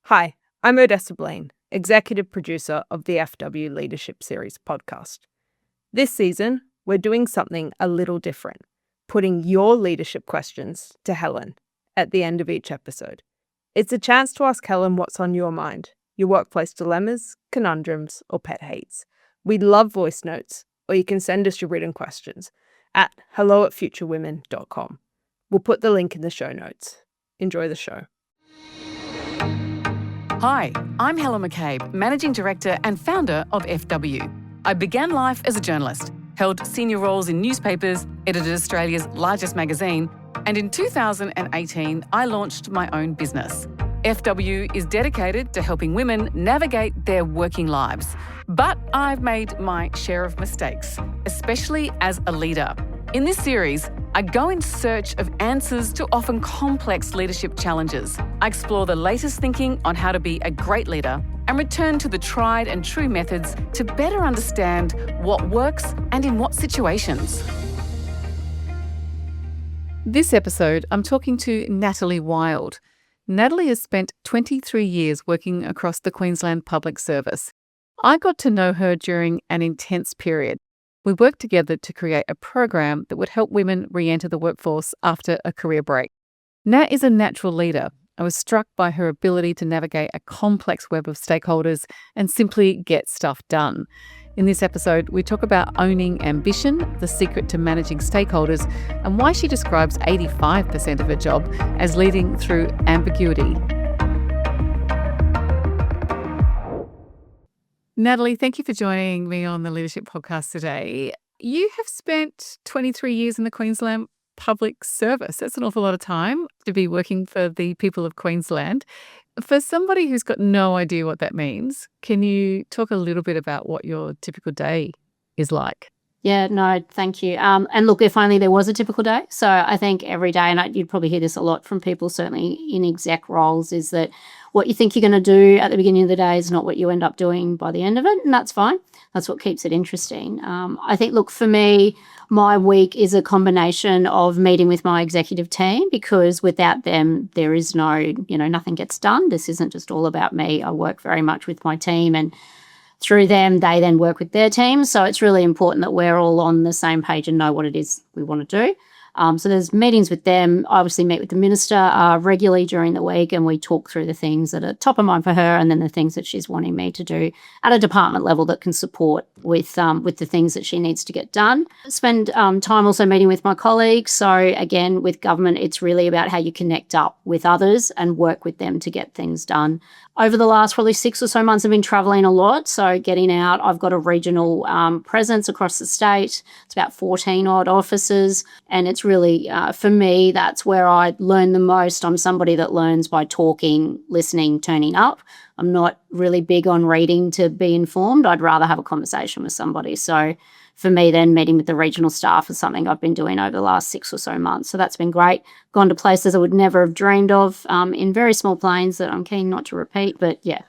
Hi, I'm Odessa Blaine, executive producer of the FW Leadership Series podcast. This season, we're doing something a little different, putting your leadership questions to Helen at the end of each episode. It's a chance to ask Helen what's on your mind, your workplace dilemmas, conundrums, or pet hates. We love voice notes, or you can send us your written questions at hello@futurewomen.com. We'll put the link in the show notes. Enjoy the show. Hi, I'm Helen McCabe, Managing Director and founder of FW. I began life as a journalist, held senior roles in newspapers, edited Australia's largest magazine, and in 2018, I launched my own business. FW is dedicated to helping women navigate their working lives. But I've made my share of mistakes, especially as a leader. In this series, I go in search of answers to often complex leadership challenges. I explore the latest thinking on how to be a great leader and return to the tried and true methods to better understand what works and in what situations. This episode, I'm talking to Natalie Wilde. Natalie has spent 23 years working across the Queensland Public Service. I got to know her during an intense period. We worked together to create a program that would help women re-enter the workforce after a career break. Nat is a natural leader. I was struck by her ability to navigate a complex web of stakeholders and simply get stuff done. In this episode, we talk about owning ambition, the secret to managing stakeholders, and why she describes 85% of her job as leading through ambiguity. Natalie, thank you for joining me on the Leadership Podcast today. You have spent 23 years in the Queensland Public Service. That's an awful lot of time to be working for the people of Queensland. For somebody who's got no idea what that means, can you talk a little bit about what your typical day is like? Yeah, no, thank you. And look, if only there was a typical day. So I think every day, and you'd probably hear this a lot from people, certainly in exec roles, is that what you think you're going to do at the beginning of the day is not what you end up doing by the end of it. And that's fine. That's what keeps it interesting. I think, look, for me, my week is a combination of meeting with my executive team, because without them, there is nothing gets done. This isn't just all about me. I work very much with my team, and through them, they then work with their teams. So it's really important that we're all on the same page and know what it is we want to do. So there's meetings with them. I obviously meet with the minister regularly during the week, and we talk through the things that are top of mind for her, and then the things that she's wanting me to do at a department level that can support with the things that she needs to get done. Spend time also meeting with my colleagues. So again, with government, it's really about how you connect up with others and work with them to get things done. Over the last probably 6 or so months, I've been travelling a lot, so getting out. I've got a regional presence across the state. It's about 14 odd offices, and it's really, for me, that's where I learn the most. I'm somebody that learns by talking, listening, turning up. I'm not really big on reading to be informed. I'd rather have a conversation with somebody. So for me, then meeting with the regional staff is something I've been doing over the last 6 or so months. So that's been great. Gone to places I would never have dreamed of in very small planes that I'm keen not to repeat. But yeah,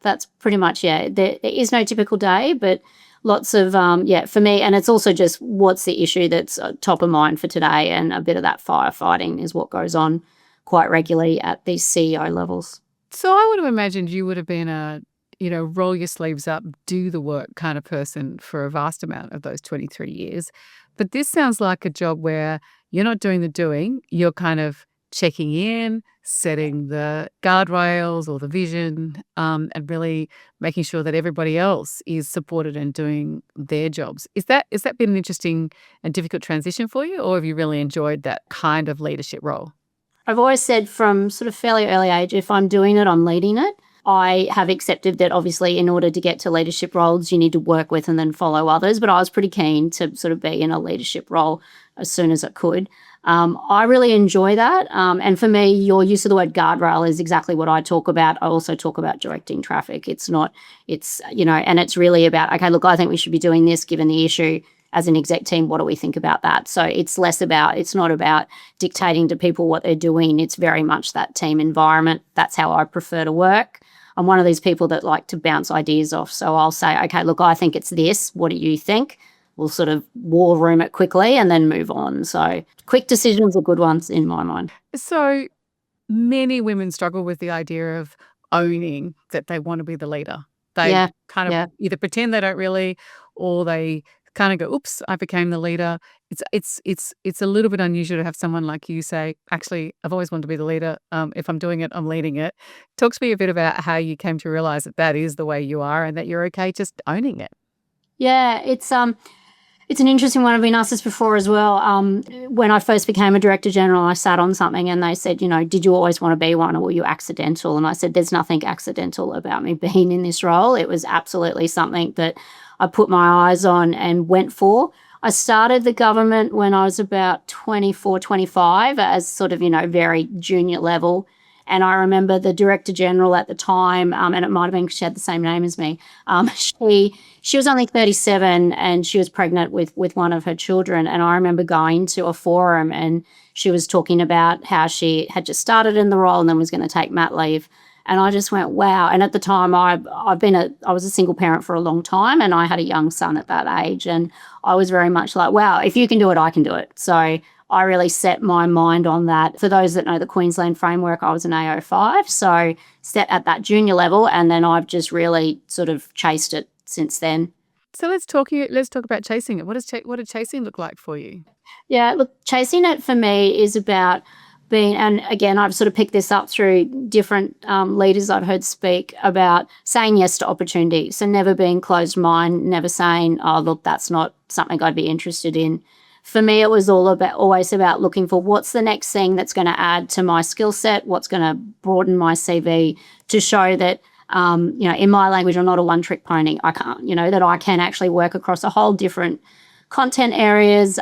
that's pretty much, yeah. There is no typical day, but lots of, for me. And it's also just what's the issue that's top of mind for today, and a bit of that firefighting is what goes on quite regularly at these CEO levels. So I would have imagined you would have been a roll your sleeves up, do the work kind of person for a vast amount of those 23 years. But this sounds like a job where you're not doing the doing, you're kind of checking in, setting the guardrails or the vision, and really making sure that everybody else is supported and doing their jobs. Is that been an interesting and difficult transition for you, or have you really enjoyed that kind of leadership role? I've always said from sort of fairly early age, if I'm doing it, I'm leading it. I have accepted that obviously in order to get to leadership roles, you need to work with and then follow others. But I was pretty keen to sort of be in a leadership role as soon as I could. I really enjoy that. And for me, your use of the word guardrail is exactly what I talk about. I also talk about directing traffic. And it's really about, okay, look, I think we should be doing this given the issue. As an exec team, what do we think about that? So it's not about dictating to people what they're doing. It's very much that team environment. That's how I prefer to work. I'm one of these people that like to bounce ideas off. So I'll say, okay, look, I think it's this. What do you think? We'll sort of war room it quickly and then move on. So quick decisions are good ones in my mind. So many women struggle with the idea of owning that they want to be the leader. They Yeah. kind of Yeah. either pretend they don't really, or they kind of go, oops, I became the leader. It's a little bit unusual to have someone like you say, actually, I've always wanted to be the leader. If I'm doing it, I'm leading it. Talk to me a bit about how you came to realize that that is the way you are and that you're okay just owning it. Yeah, it's an interesting one. I've been asked this before as well. When I first became a Director General, I sat on something and they said, did you always want to be one or were you accidental? And I said, there's nothing accidental about me being in this role. It was absolutely something that I put my eyes on and went for. I started the government when I was about 24, 25 as sort of, very junior level. And I remember the Director General at the time, and it might have been because she had the same name as me, she was only 37 and she was pregnant with one of her children. And I remember going to a forum and she was talking about how she had just started in the role and then was going to take mat leave. And I just went, wow. And at the time, I was a single parent for a long time and I had a young son at that age. And I was very much like, wow, if you can do it, I can do it. So I really set my mind on that. For those that know the Queensland framework, I was an AO5, so set at that junior level, and then I've just really sort of chased it since then. So let's talk about chasing it. What did chasing look like for you? Yeah, look, chasing it for me is about being, and again, I've sort of picked this up through different leaders I've heard speak about saying yes to opportunity. So never being closed mind, never saying, oh, look, that's not something I'd be interested in. For me, it was always about looking for what's the next thing that's going to add to my skill set, what's going to broaden my CV to show that, in my language, I'm not a one-trick pony. I can't, that I can actually work across a whole different content areas,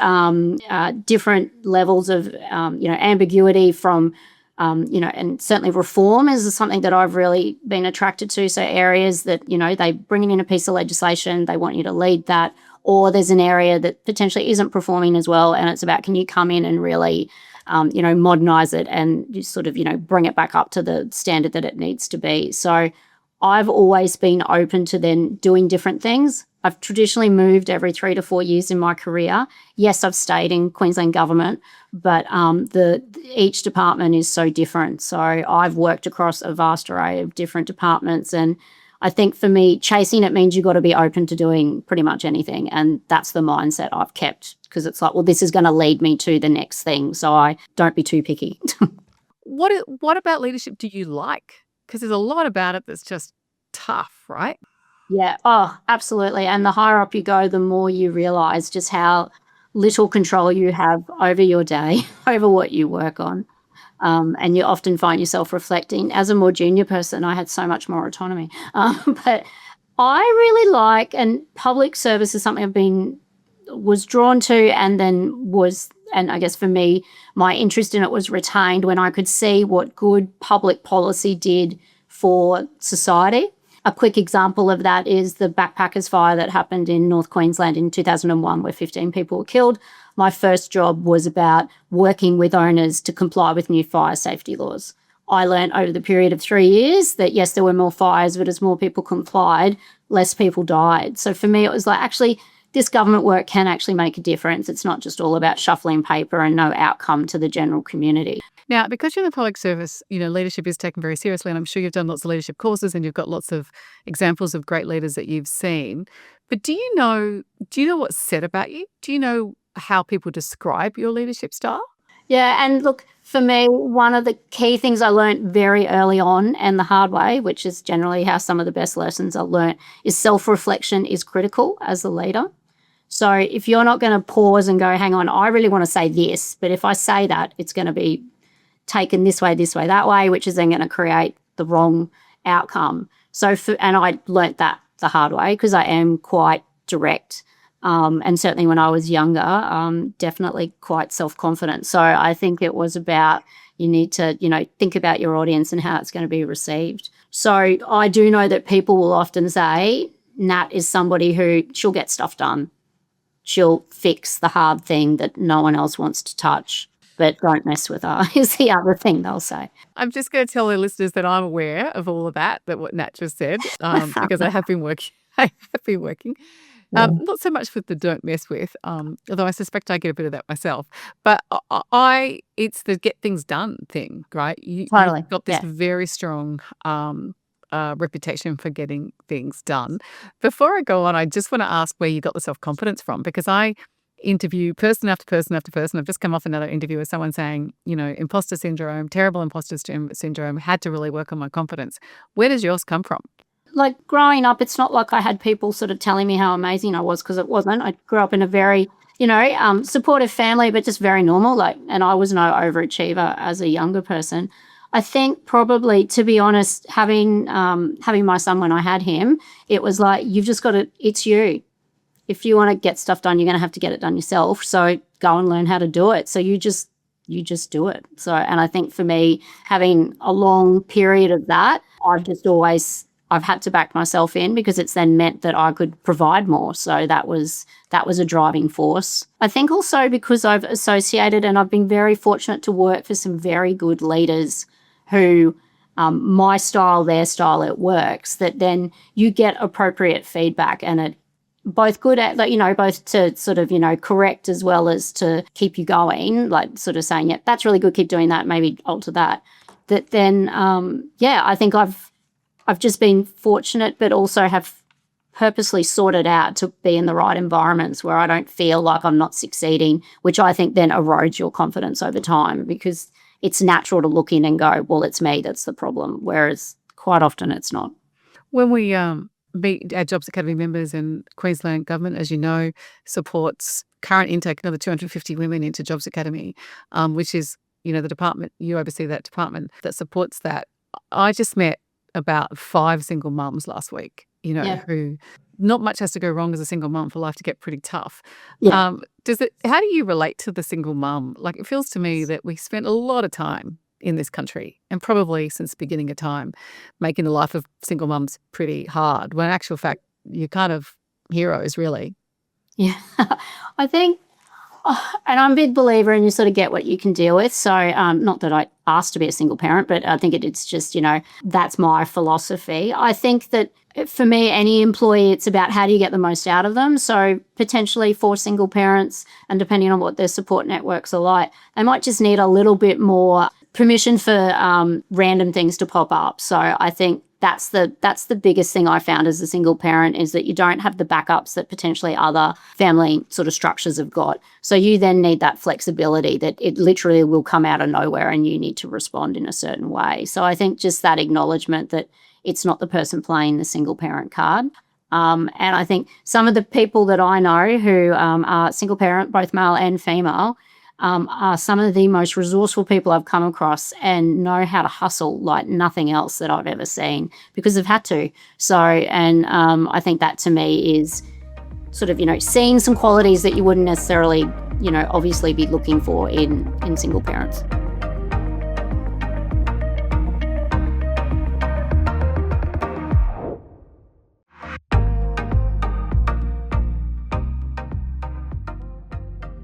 different levels of, ambiguity from, and certainly reform is something that I've really been attracted to. So areas that, they bring in a piece of legislation, they want you to lead that, or there's an area that potentially isn't performing as well, and it's about can you come in and really, modernise it and just sort of, bring it back up to the standard that it needs to be. So I've always been open to then doing different things. I've traditionally moved every 3 to 4 years in my career. Yes, I've stayed in Queensland government, but each department is so different. So I've worked across a vast array of different departments, and I think for me, chasing it means you've got to be open to doing pretty much anything. And that's the mindset I've kept because it's like, well, this is going to lead me to the next thing. So I don't be too picky. What about leadership do you like? Because there's a lot about it that's just tough, right? Yeah. Oh, absolutely. And the higher up you go, the more you realise just how little control you have over your day, over what you work on. And you often find yourself reflecting. As a more junior person, I had so much more autonomy. But I really like, and public service is something was drawn to and I guess for me, my interest in it was retained when I could see what good public policy did for society. A quick example of that is the backpackers fire that happened in North Queensland in 2001 where 15 people were killed. My first job was about working with owners to comply with new fire safety laws. I learned over the period of 3 years that, yes, there were more fires, but as more people complied, less people died. So for me, it was like, actually, this government work can actually make a difference. It's not just all about shuffling paper and no outcome to the general community. Now, because you're in the public service, leadership is taken very seriously, and I'm sure you've done lots of leadership courses and you've got lots of examples of great leaders that you've seen. But do you know what's said about you? Do you know how people describe your leadership style? Yeah, and look, for me, one of the key things I learned very early on and the hard way, which is generally how some of the best lessons I've learned, is self-reflection is critical as a leader. So if you're not going to pause and go, hang on, I really want to say this, but if I say that, it's going to be taken this way, that way, which is then going to create the wrong outcome. And I learnt that the hard way because I am quite direct. And certainly when I was younger, definitely quite self-confident. So I think it was about you need to, think about your audience and how it's going to be received. So I do know that people will often say, Nat is somebody who she'll get stuff done. She'll fix the hard thing that no one else wants to touch, but don't mess with her is the other thing they'll say. I'm just going to tell the listeners that I'm aware of all of that what Nat just said, because I have been working. Not so much with the don't mess with, although I suspect I get a bit of that myself. But it's the get things done thing, right? Totally. You've got this Yeah. very strong reputation for getting things done. Before I go on, I just want to ask where you got the self-confidence from, because I interview person after person after person. I've just come off another interview with someone saying, imposter syndrome, terrible imposter syndrome, had to really work on my confidence. Where does yours come from? Like growing up, it's not like I had people sort of telling me how amazing I was, because it wasn't. I grew up in a very, supportive family, but just very normal. And I was no overachiever as a younger person. I think probably, to be honest, having my son when I had him, it was like, you've just got to, it's you. If you want to get stuff done, you're going to have to get it done yourself. So go and learn how to do it. So you just do it. So, and I think for me, having a long period of that, I've had to back myself in, because it's then meant that I could provide more. So that was a driving force. I think also because I've associated, and I've been very fortunate to work for some very good leaders who, my style, their style, it works, that then you get appropriate feedback, and it both good at, both to sort of, correct as well as to keep you going, like sort of saying, yeah, that's really good, keep doing that, maybe alter that. That then, I think I've just been fortunate, but also have purposely sorted out to be in the right environments where I don't feel like I'm not succeeding, which I think then erodes your confidence over time, because it's natural to look in and go, well, it's me that's the problem, whereas quite often it's not. When we meet our Jobs Academy members, and Queensland Government, as you know, supports current intake, another 250 women into Jobs Academy, which is, the department, you oversee that department that supports that. I just met about 5 single mums last week, who not much has to go wrong as a single mum for life to get pretty tough. Yeah. How do you relate to the single mum? Like, it feels to me that we spent a lot of time in this country, and probably since the beginning of time, making the life of single mums pretty hard, when in actual fact, you're kind of heroes, really. Yeah. I think, and I'm a big believer in you sort of get what you can deal with. So not that I asked to be a single parent, but I think it's just, that's my philosophy. I think that for me, any employee, it's about how do you get the most out of them. So potentially for single parents, and depending on what their support networks are like, they might just need a little bit more permission for random things to pop up. So I think that's the biggest thing I found as a single parent, is that you don't have the backups that potentially other family sort of structures have got. So you then need that flexibility that it literally will come out of nowhere and you need to respond in a certain way. So I think just that acknowledgement that it's not the person playing the single parent card. And I think some of the people that I know who are single parent, both male and female, are some of the most resourceful people I've come across, and know how to hustle like nothing else that I've ever seen, because they've had to. So, and I think that to me is sort of, seeing some qualities that you wouldn't necessarily, obviously be looking for in single parents.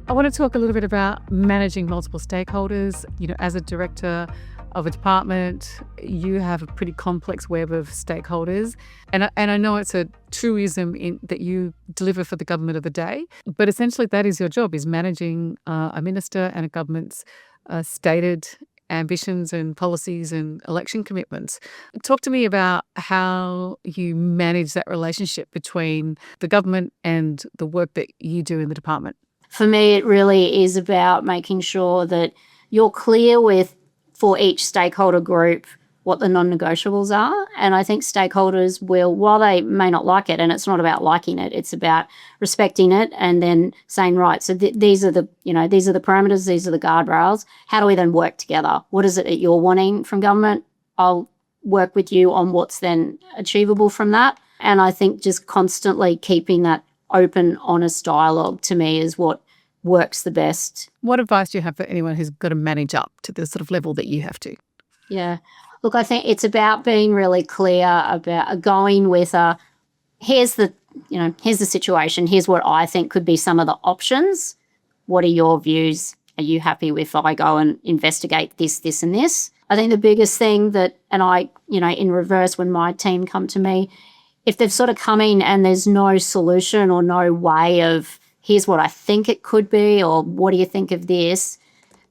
I want to talk a little bit about managing multiple stakeholders. As a director of a department, you have a pretty complex web of stakeholders. And I know it's a truism that you deliver for the government of the day, but essentially that is your job, is managing a minister and a government's stated ambitions and policies and election commitments. Talk to me about how you manage that relationship between the government and the work that you do in the department. For me, it really is about making sure that you're clear with, for each stakeholder group, what the non-negotiables are. And I think stakeholders will, while they may not like it, and it's not about liking it, it's about respecting it and then saying, right, so these are the parameters, these are the guardrails. How do we then work together? What is it that you're wanting from government? I'll work with you on what's then achievable from that. And I think just constantly keeping that open, honest dialogue, to me, is what works the best. What advice do you have for anyone who's got to manage up to the sort of level that you have to? Yeah. Look, I think it's about being really clear about going with here's the situation. Here's what I think could be some of the options. What are your views? Are you happy if I go and investigate this, this, and this? I think the biggest thing that, and I, in reverse, when my team come to me, if they've sort of come in and there's no solution or no way of, here's what I think it could be, or what do you think of this?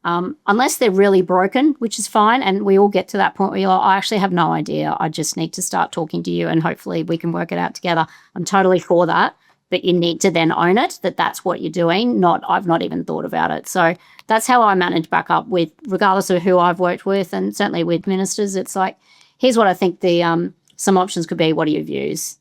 Unless they're really broken, which is fine, and we all get to that point where you're like, I actually have no idea. I just need to start talking to you and hopefully we can work it out together. I'm totally for that, but you need to then own it, that's what you're doing, not I've not even thought about it. So that's how I manage back up with, regardless of who I've worked with, and certainly with ministers. It's like, here's what I think the some options could be. What are your views?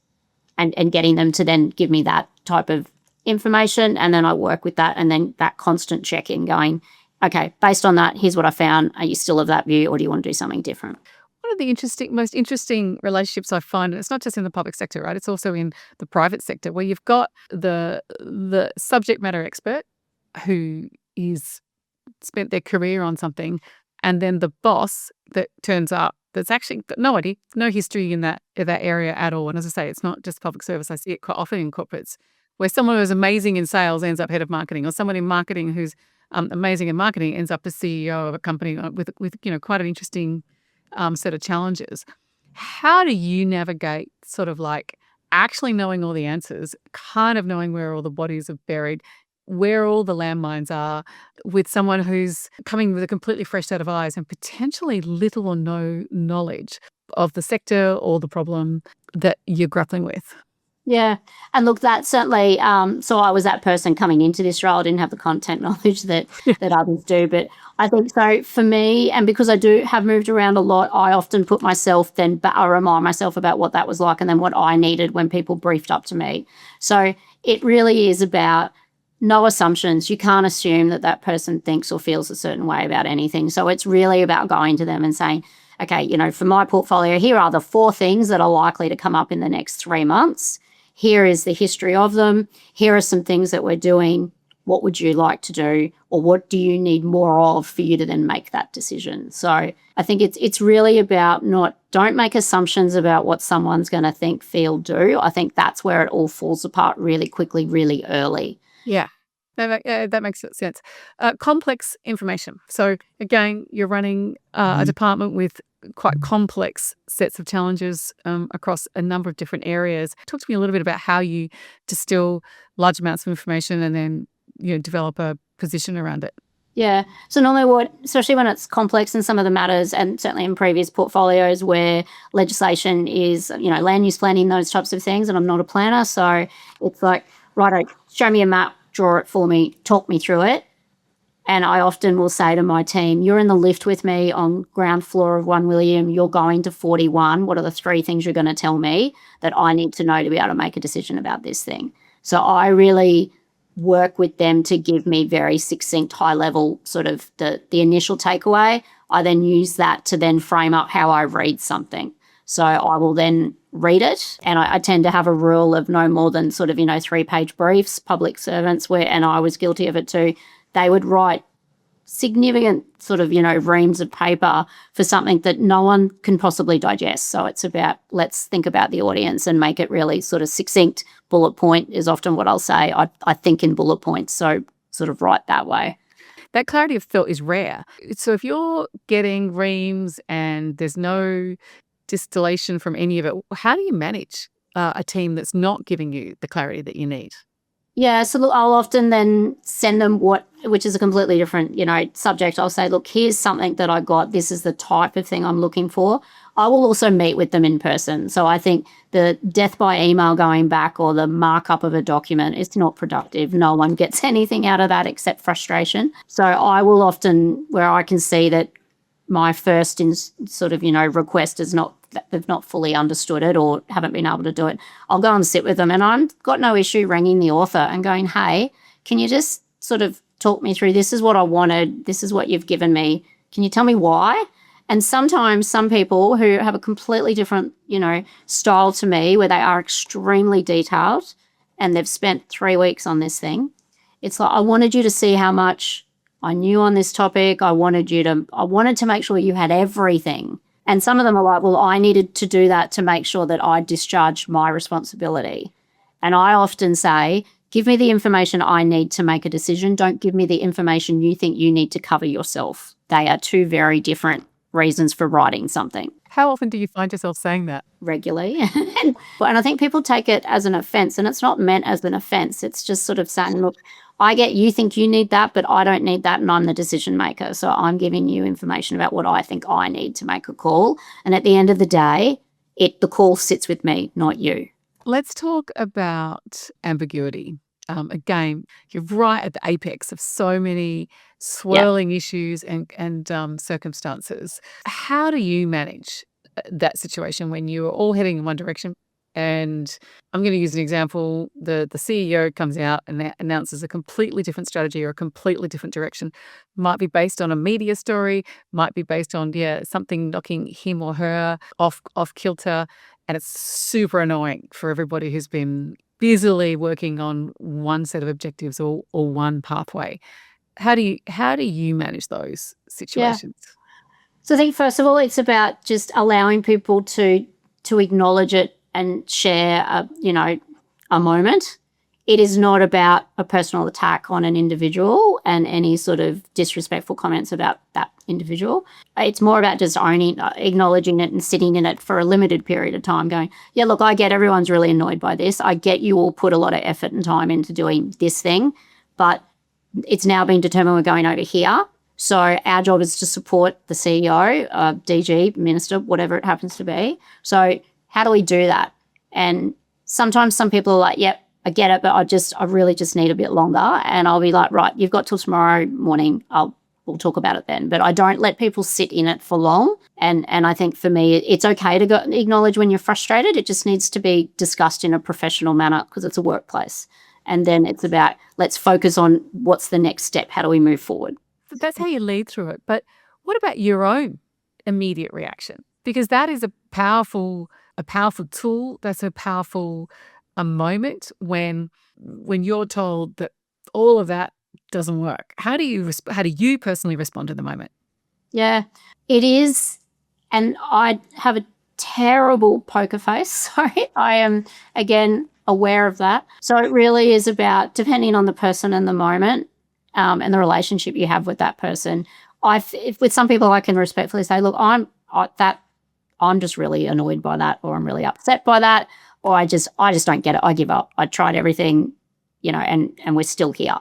And getting them to then give me that type of information, and then I work with that, and then that constant check-in going, okay, based on that, here's what I found. Are you still of that view, or do you want to do something different? One of the most interesting relationships I find, and it's not just in the public sector, right? It's also in the private sector, where you've got the subject matter expert who is spent their career on something, and then the boss that turns up that's actually got no idea, no history in that area at all. And as I say, it's not just public service. I see it quite often in corporates, where someone who's amazing in sales ends up head of marketing, or someone in marketing who's amazing in marketing ends up the CEO of a company with quite an interesting set of challenges. How do you navigate sort of like actually knowing all the answers, kind of knowing where all the bodies are buried, where all the landmines are, with someone who's coming with a completely fresh set of eyes and potentially little or no knowledge of the sector or the problem that you're grappling with? Yeah. And look, that certainly, so I was that person coming into this role. I didn't have the content knowledge that others do. But I think so for me, and because I do have moved around a lot, I often put myself I remind myself about what that was like, and then what I needed when people briefed up to me. So it really is about no assumptions. You can't assume that person thinks or feels a certain way about anything. So it's really about going to them and saying, okay, for my portfolio, here are the 4 things that are likely to come up in the next 3 months. Here is the history of them. Here are some things that we're doing. What would you like to do? Or what do you need more of for you to then make that decision? So I think it's really about don't make assumptions about what someone's going to think, feel, do. I think that's where it all falls apart really quickly, really early. Yeah. That makes sense. Complex information. So again, you're running a department with quite complex sets of challenges across a number of different areas. Talk to me a little bit about how you distill large amounts of information and then develop a position around it. Yeah. So normally especially when it's complex in some of the matters, and certainly in previous portfolios where legislation is, land use planning, those types of things, and I'm not a planner, so it's like, right, show me a map, draw it for me, talk me through it. And I often will say to my team, you're in the lift with me on ground floor of 1 William, you're going to 41. What are the 3 things you're going to tell me that I need to know to be able to make a decision about this thing? So I really work with them to give me very succinct, high level sort of the initial takeaway. I then use that to then frame up how I read something. So I will then read it, and I tend to have a rule of no more than sort of 3-page briefs. Public servants and I was guilty of it too, they would write significant sort of reams of paper for something that no one can possibly digest. So it's about, let's think about the audience and make it really sort of succinct. Bullet point is often what I'll say. I think in bullet points, so sort of write that way. That clarity of thought is rare. So if you're getting reams and there's no distillation from any of it, how do you manage a team that's not giving you the clarity that you need? Yeah, so look, I'll often then send them which is a completely different, subject. I'll say, look, here's something that I got. This is the type of thing I'm looking for. I will also meet with them in person. So I think the death by email going back or the markup of a document is not productive. No one gets anything out of that except frustration. So I will often, where I can see that my first request is they've not fully understood it or haven't been able to do it, I'll go and sit with them, and I've got no issue ringing the author and going, hey, can you just sort of talk me through, this is what I wanted, this is what you've given me, can you tell me why? And sometimes some people who have a completely different, style to me, where they are extremely detailed and they've spent 3 weeks on this thing, it's like, I wanted you to see how much I knew on this topic. I wanted to make sure you had everything. And some of them are like, well, I needed to do that to make sure that I discharged my responsibility. And I often say, give me the information I need to make a decision. Don't give me the information you think you need to cover yourself. They are 2 very different reasons for writing something. How often do you find yourself saying that? Regularly. And I think people take it as an offense, and it's not meant as an offense. It's just sort of saying, look, I get you think you need that, but I don't need that, and I'm the decision maker. So I'm giving you information about what I think I need to make a call. And at the end of the day, the call sits with me, not you. Let's talk about ambiguity. Again, you're right at the apex of so many swirling issues and circumstances. How do you manage that situation when you are all heading in one direction? And I'm going to use an example. The CEO comes out and announces a completely different strategy or a completely different direction. Might be based on a media story, might be based on something knocking him or her off kilter. And it's super annoying for everybody who's been busily working on one set of objectives or one pathway. How do you manage those situations? Yeah. So I think first of all, it's about just allowing people to acknowledge it and share a moment. It is not about a personal attack on an individual and any sort of disrespectful comments about that individual. It's more about just acknowledging it and sitting in it for a limited period of time going, yeah, look, I get everyone's really annoyed by this. I get you all put a lot of effort and time into doing this thing, but it's now been determined we're going over here. So our job is to support the CEO, DG, minister, whatever it happens to be. So how do we do that? And sometimes some people are like, yep, I get it, but I really just need a bit longer. And I'll be like, right, you've got till tomorrow morning. We'll talk about it then. But I don't let people sit in it for long. And I think for me, it's okay to acknowledge when you're frustrated. It just needs to be discussed in a professional manner because it's a workplace. And then it's about, let's focus on what's the next step. How do we move forward? So that's how you lead through it. But what about your own immediate reaction? Because that is a powerful tool. That's a powerful a moment when you're told that all of that doesn't work. How do you personally respond to the moment? Yeah, it is. And I have a terrible poker face. So I am, again, aware of that. So it really is about, depending on the person and the moment and the relationship you have with that person. With some people, I can respectfully say, look, I'm just really annoyed by that, or I'm really upset by that, or I just don't get it. I give up. I tried everything, and we're still here.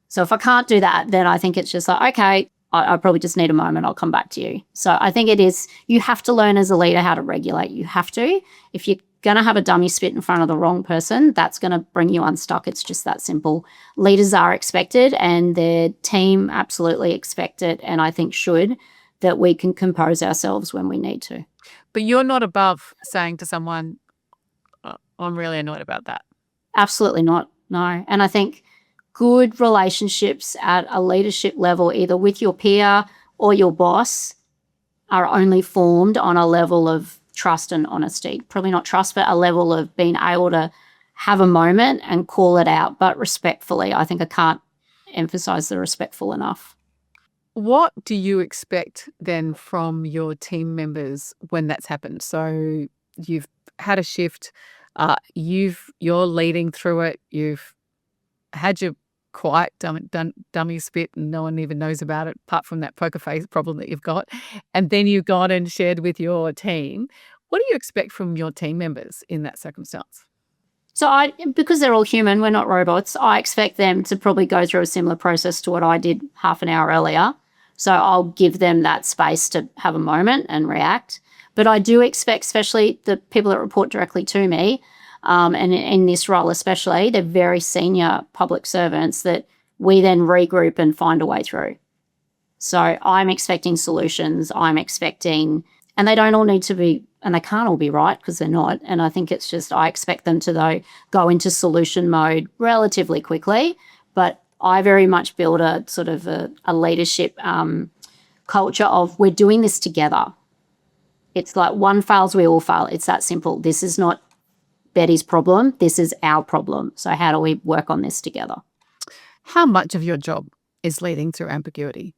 So if I can't do that, then I think it's just like, okay, I probably just need a moment. I'll come back to you. So I think it is, you have to learn as a leader how to regulate. You have to. If you're going to have a dummy spit in front of the wrong person, that's going to bring you unstuck. It's just that simple. Leaders are expected, and their team absolutely expect it, and I think should, that we can compose ourselves when we need to. But you're not above saying to someone, I'm really annoyed about that. Absolutely not, no. And I think good relationships at a leadership level, either with your peer or your boss, are only formed on a level of trust and honesty. Probably not trust, but a level of being able to have a moment and call it out, but respectfully. I think I can't emphasize the respectful enough. What do you expect then from your team members when that's happened? So you've had a shift, you're leading through it, you've had your quiet dummy spit and no one even knows about it apart from that poker face problem that you've got, and then you've gone and shared with your team. What do you expect from your team members in that circumstance? So because they're all human, we're not robots, I expect them to probably go through a similar process to what I did half an hour earlier. So I'll give them that space to have a moment and react. But I do expect, especially the people that report directly to me, and in this role especially, they're very senior public servants, that we then regroup and find a way through. So I'm expecting solutions. And they don't all need to be, and they can't all be right because they're not. And I think it's just, I expect them to, though, go into solution mode relatively quickly. But I very much build a sort of a leadership culture of, we're doing this together. It's like one fails, we all fail. It's that simple. This is not Betty's problem. This is our problem. So how do we work on this together? How much of your job is leading through ambiguity?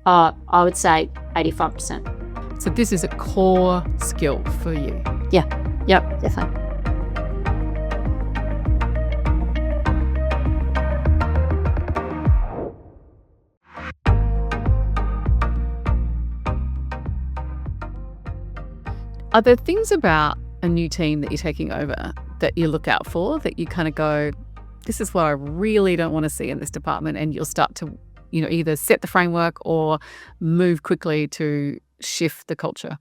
I would say 85%. So this is a core skill for you. Yeah. Yep, definitely. Are there things about a new team that you're taking over that you look out for, that you kind of go, this is what I really don't want to see in this department, and you'll start to, either set the framework or move quickly to shift the culture?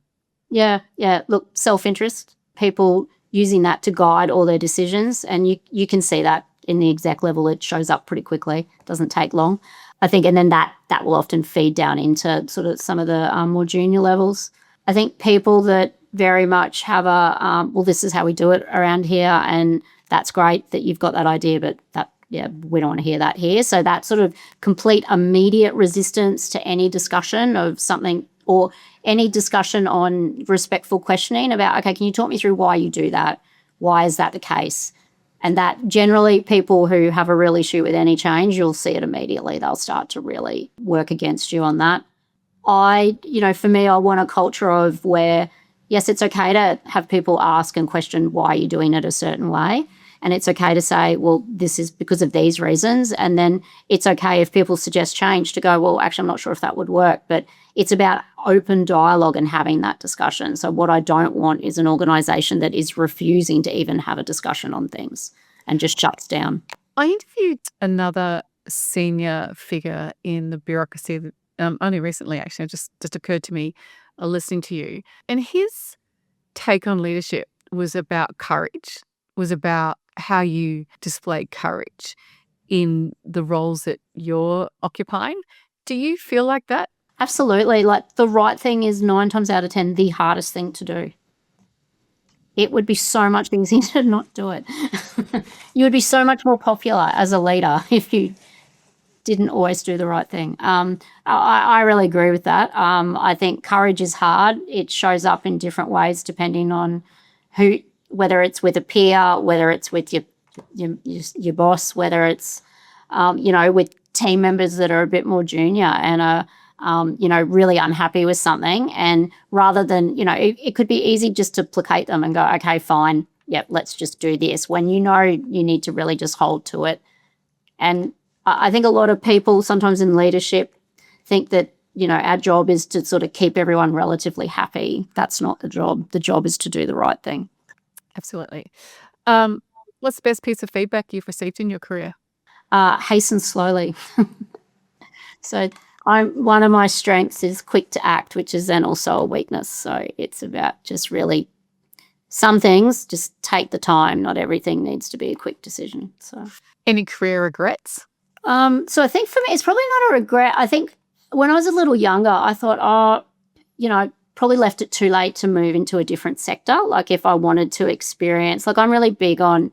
Yeah. Look, self-interest, people using that to guide all their decisions, and you can see that in the exec level. It shows up pretty quickly. It doesn't take long, I think, and then that will often feed down into sort of some of the more junior levels. I think people that very much have well, this is how we do it around here, and that's great that you've got that idea, but we don't want to hear that here. So that sort of complete immediate resistance to any discussion of something, or any discussion on respectful questioning about, okay, can you talk me through why you do that? Why is that the case? And that generally, people who have a real issue with any change, you'll see it immediately. They'll start to really work against you on that. For me, I want a culture of where, yes, it's okay to have people ask and question why you're doing it a certain way. And it's okay to say, well, this is because of these reasons. And then it's okay if people suggest change to go, well, actually, I'm not sure if that would work. But it's about open dialogue and having that discussion. So what I don't want is an organisation that is refusing to even have a discussion on things and just shuts down. I interviewed another senior figure in the bureaucracy only recently, actually. It just occurred to me listening to you. And his take on leadership was about courage, was about how you display courage in the roles that you're occupying. Do you feel like that? Absolutely. Like, the right thing is 9 times out of 10 the hardest thing to do. It would be so much easier to not do it. You would be so much more popular as a leader if you didn't always do the right thing. I really agree with that. I think courage is hard. It shows up in different ways depending on who, whether it's with a peer, whether it's with your boss, whether it's with team members that are a bit more junior and are really unhappy with something. And rather than, it could be easy just to placate them and go, okay, fine, yep, let's just do this, when you need to really just hold to it. And I think a lot of people sometimes in leadership think that, our job is to sort of keep everyone relatively happy. That's not the job. The job is to do the right thing. Absolutely. What's the best piece of feedback you've received in your career? Hasten slowly. So one of my strengths is quick to act, which is then also a weakness. So it's about just really, some things just take the time. Not everything needs to be a quick decision. So, any career regrets? So I think for me, it's probably not a regret. I think when I was a little younger, I thought, probably left it too late to move into a different sector. Like, if I wanted to experience, I'm really big on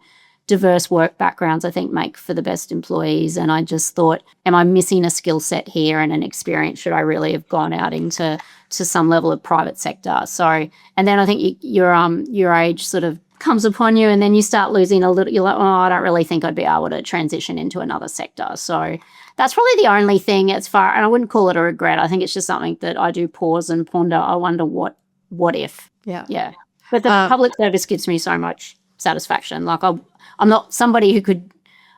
diverse work backgrounds, I think, make for the best employees. And I just thought, am I missing a skill set here and an experience? Should I really have gone out into some level of private sector? So, and then I think your age sort of comes upon you, and then you start losing a little. You're like, oh, I don't really think I'd be able to transition into another sector. So that's probably the only thing and I wouldn't call it a regret. I think it's just something that I do pause and ponder. I wonder what if. Yeah. But the public service gives me so much satisfaction. Like, I'm not somebody who could.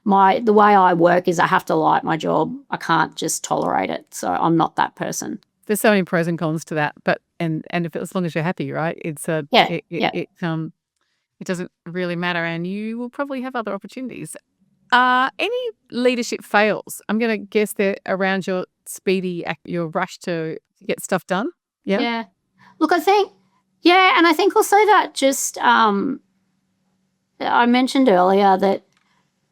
The way I work is I have to like my job. I can't just tolerate it. So I'm not that person. There's so many pros and cons to that, but and if as long as you're happy, right? It's it doesn't really matter, and you will probably have other opportunities. Any leadership fails? I'm going to guess they're around your your rush to get stuff done. Yeah. Yeah. Look, I think, and I think also that just, I mentioned earlier that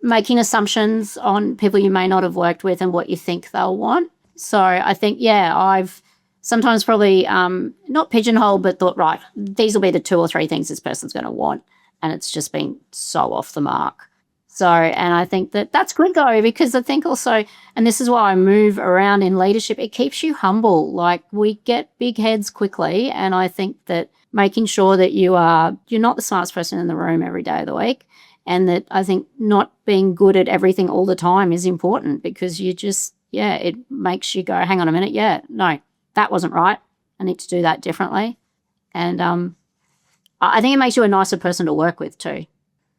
making assumptions on people you may not have worked with and what you think they'll want. So I think, I've sometimes probably not pigeonholed, but thought, right, these will be the 2 or 3 things this person's going to want. And it's just been so off the mark. So, and I think that's good though, because I think also, and this is why I move around in leadership, it keeps you humble. Like, we get big heads quickly. And I think that making sure that you're not the smartest person in the room every day of the week. And that I think not being good at everything all the time is important, because you just, it makes you go, hang on a minute. Yeah, no, that wasn't right. I need to do that differently. And I think it makes you a nicer person to work with too.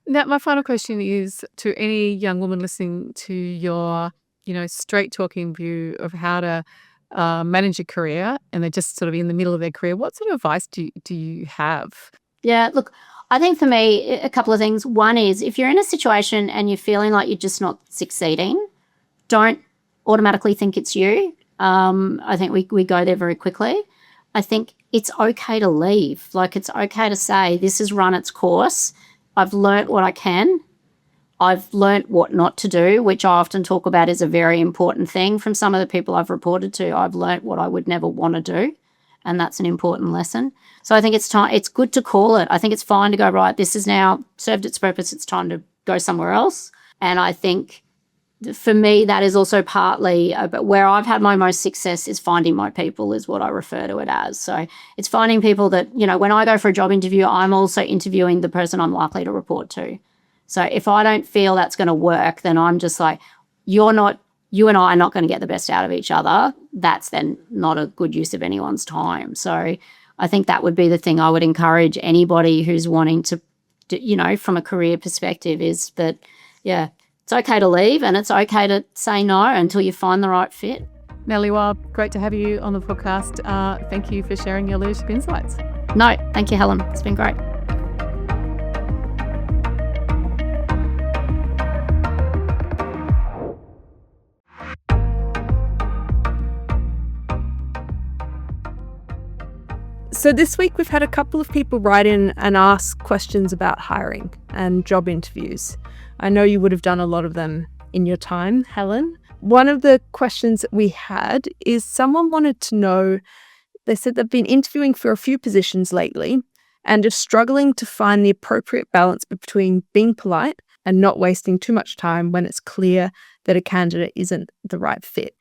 Now, my final question is to any young woman listening to your, straight talking view of how to manage a career and they're just sort of in the middle of their career, what sort of advice do you have? Yeah, look, I think for me, a couple of things. One is if you're in a situation and you're feeling like you're just not succeeding, don't automatically think it's you. I think we go there very quickly. I think it's okay to leave. Like, it's okay to say, this has run its course. I've learnt what I can. I've learnt what not to do, which I often talk about is a very important thing from some of the people I've reported to. I've learnt what I would never want to do, and that's an important lesson. So I think it's time. It's good to call it. I think it's fine to go, right, this has now served its purpose. It's time to go somewhere else. And I think for me, that is also partly but where I've had my most success is finding my people, is what I refer to it as. So it's finding people that, when I go for a job interview, I'm also interviewing the person I'm likely to report to. So if I don't feel that's going to work, then I'm just like, you and I are not going to get the best out of each other. That's then not a good use of anyone's time. So I think that would be the thing I would encourage anybody who's wanting to, from a career perspective, is that, yeah, it's okay to leave and it's okay to say no until you find the right fit. Natalie Wilde, great to have you on the podcast. Thank you for sharing your leadership insights. No, thank you, Helen. It's been great. So this week we've had a couple of people write in and ask questions about hiring and job interviews. I know you would have done a lot of them in your time, Helen. One of the questions that we had is someone wanted to know, they said they've been interviewing for a few positions lately and are struggling to find the appropriate balance between being polite and not wasting too much time when it's clear that a candidate isn't the right fit.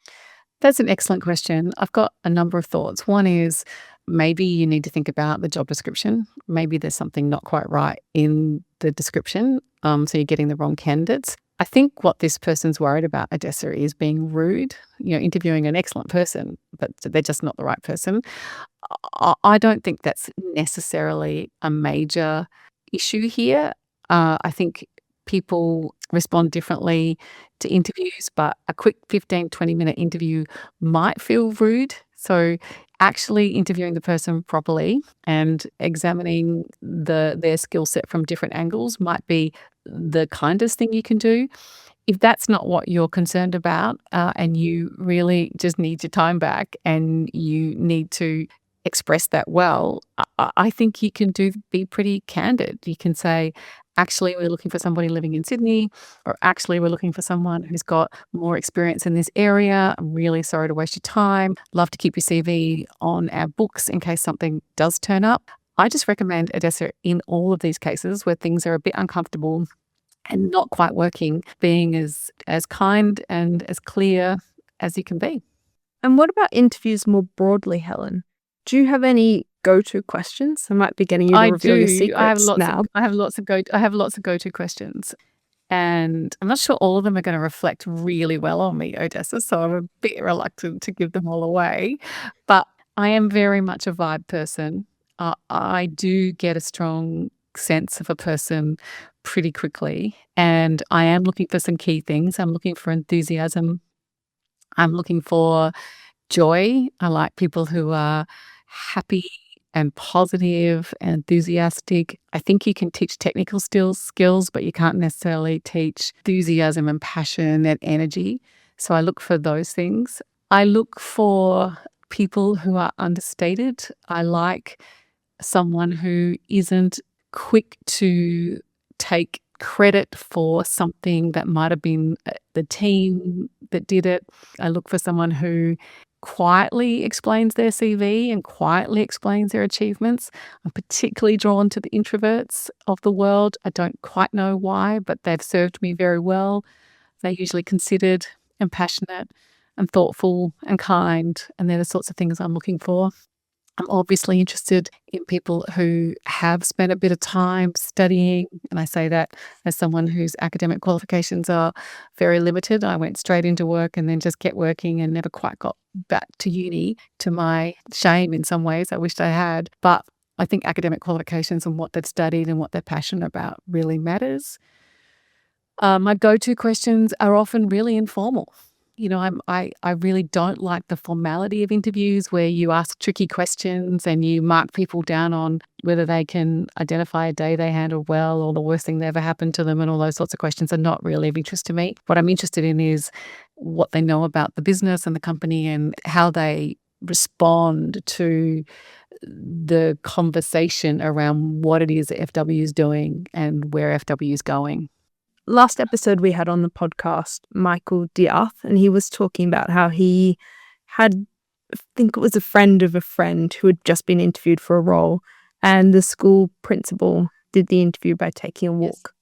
That's an excellent question. I've got a number of thoughts. One is maybe you need to think about the job description. Maybe there's something not quite right in the description, so you're getting the wrong candidates. I think what this person's worried about, Odessa, is being rude, interviewing an excellent person, but they're just not the right person. I don't think that's necessarily a major issue here. I think people respond differently to interviews, but a quick 15, 20-minute interview might feel rude. So actually interviewing the person properly and examining their skill set from different angles might be the kindest thing you can do. If that's not what you're concerned about, and you really just need your time back and you need to express that well, I think you can be pretty candid. You can say, actually, we're looking for somebody living in Sydney, or actually, we're looking for someone who's got more experience in this area. I'm really sorry to waste your time. Love to keep your CV on our books in case something does turn up. I just recommend, Odessa, in all of these cases where things are a bit uncomfortable and not quite working, being as kind and as clear as you can be. And what about interviews more broadly, Helen? Do you have any go-to questions? I might be getting you to reveal your secrets now. I have lots of go-to questions, and I'm not sure all of them are going to reflect really well on me, Odessa. So I'm a bit reluctant to give them all away. But I am very much a vibe person. I do get a strong sense of a person pretty quickly, and I am looking for some key things. I'm looking for enthusiasm. I'm looking for joy. I like people who are happy and positive and enthusiastic. I think you can teach technical skills, but you can't necessarily teach enthusiasm and passion and energy. So I look for those things. I look for people who are understated. I like someone who isn't quick to take credit for something that might have been the team that did it. I look for someone who quietly explains their CV and quietly explains their achievements. I'm particularly drawn to the introverts of the world. I don't quite know why, but they've served me very well. They're usually considered and passionate and thoughtful and kind, and they're the sorts of things I'm looking for. I'm obviously interested in people who have spent a bit of time studying, and I say that as someone whose academic qualifications are very limited. I went straight into work and then just kept working and never quite got back to uni, to my shame in some ways. I wished I had. But I think academic qualifications and what they've studied and what they're passionate about really matters. My go-to questions are often really informal. I really don't like the formality of interviews where you ask tricky questions and you mark people down on whether they can identify a day they handled well or the worst thing that ever happened to them, and all those sorts of questions are not really of interest to me. What I'm interested in is what they know about the business and the company and how they respond to the conversation around what it is that FW is doing and where FW is going. Last episode we had on the podcast, Michael Diath, and he was talking about how he had, I think it was a friend of a friend who had just been interviewed for a role, and the school principal did the interview by taking a walk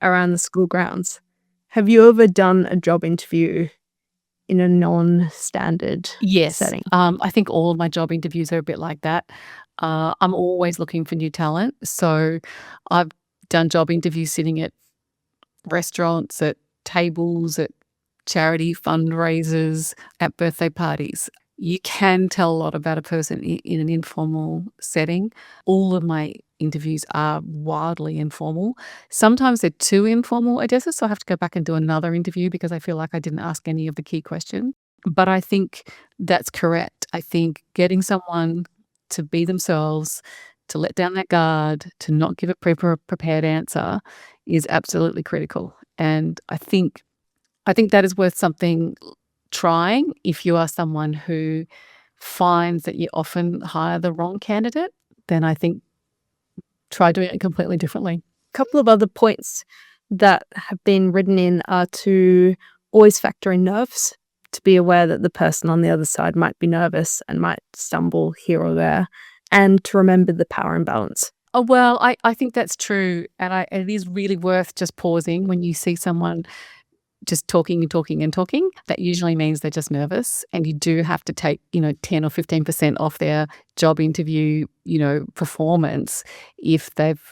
around the school grounds. Have you ever done a job interview in a non-standard setting? I think all of my job interviews are a bit like that. I'm always looking for new talent. So I've done job interviews sitting at restaurants, at tables, at charity fundraisers, at birthday parties. You can tell a lot about a person in an informal setting. All of my interviews are wildly informal. Sometimes they're too informal, Odessa, so I have to go back and do another interview because I feel like I didn't ask any of the key questions. But I think that's correct. I think getting someone to be themselves, to let down that guard, to not give a prepared answer is absolutely critical. And I think that is worth something trying if you are someone who finds that you often hire the wrong candidate. Then I think try doing it completely differently. A couple of other points that have been written in are to always factor in nerves, to be aware that the person on the other side might be nervous and might stumble here or there, and to remember the power imbalance. Oh, well, I think that's true. And it is really worth just pausing when you see someone just talking and talking and talking. That usually means they're just nervous, and you do have to take, 10 or 15% off their job interview, performance if they've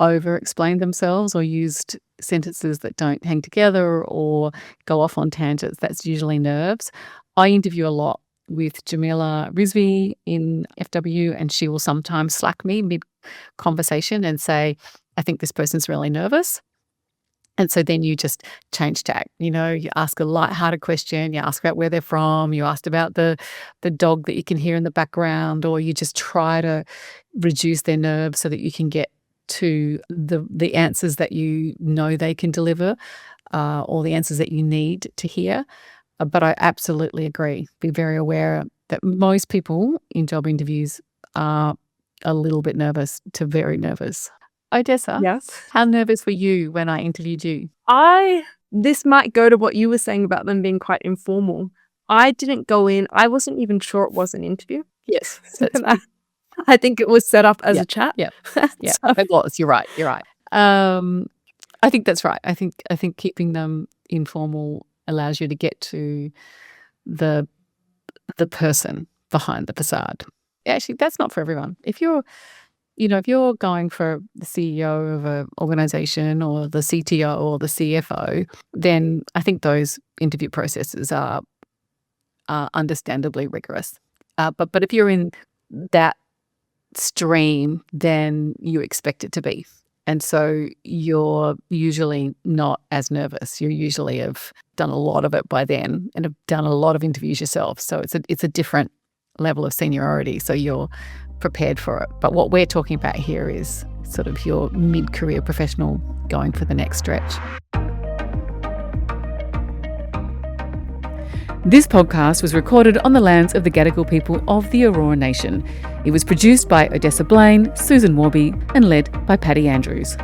over-explained themselves or used sentences that don't hang together or go off on tangents. That's usually nerves. I interview a lot with Jamila Rizvi in FW, and she will sometimes slack me mid-conversation and say, I think this person's really nervous. And so then you just change tack. You ask a lighthearted question, you ask about where they're from, you asked about the dog that you can hear in the background, or you just try to reduce their nerves so that you can get to the answers that they can deliver, or the answers that you need to hear. But I absolutely agree. Be very aware that most people in job interviews are a little bit nervous to very nervous. Odessa, yes. How nervous were you when I interviewed you? This might go to what you were saying about them being quite informal. I didn't go in. I wasn't even sure it was an interview. Yes. I think it was set up as a chat. Yeah. Yeah. So, it was. You're right. I think that's right. I think keeping them informal allows you to get to the person behind the facade. Actually, that's not for everyone. If you're going for the CEO of an organization or the CTO or the CFO, then I think those interview processes are understandably rigorous. But if you're in that stream, then you expect it to be. And so you're usually not as nervous. You usually have done a lot of it by then and have done a lot of interviews yourself. So it's a different level of seniority. So you're prepared for it. But what we're talking about here is sort of your mid-career professional going for the next stretch. This podcast was recorded on the lands of the Gadigal people of the Aurora Nation. It was produced by Odessa Blaine, Susan Warby, and led by Paddy Andrews.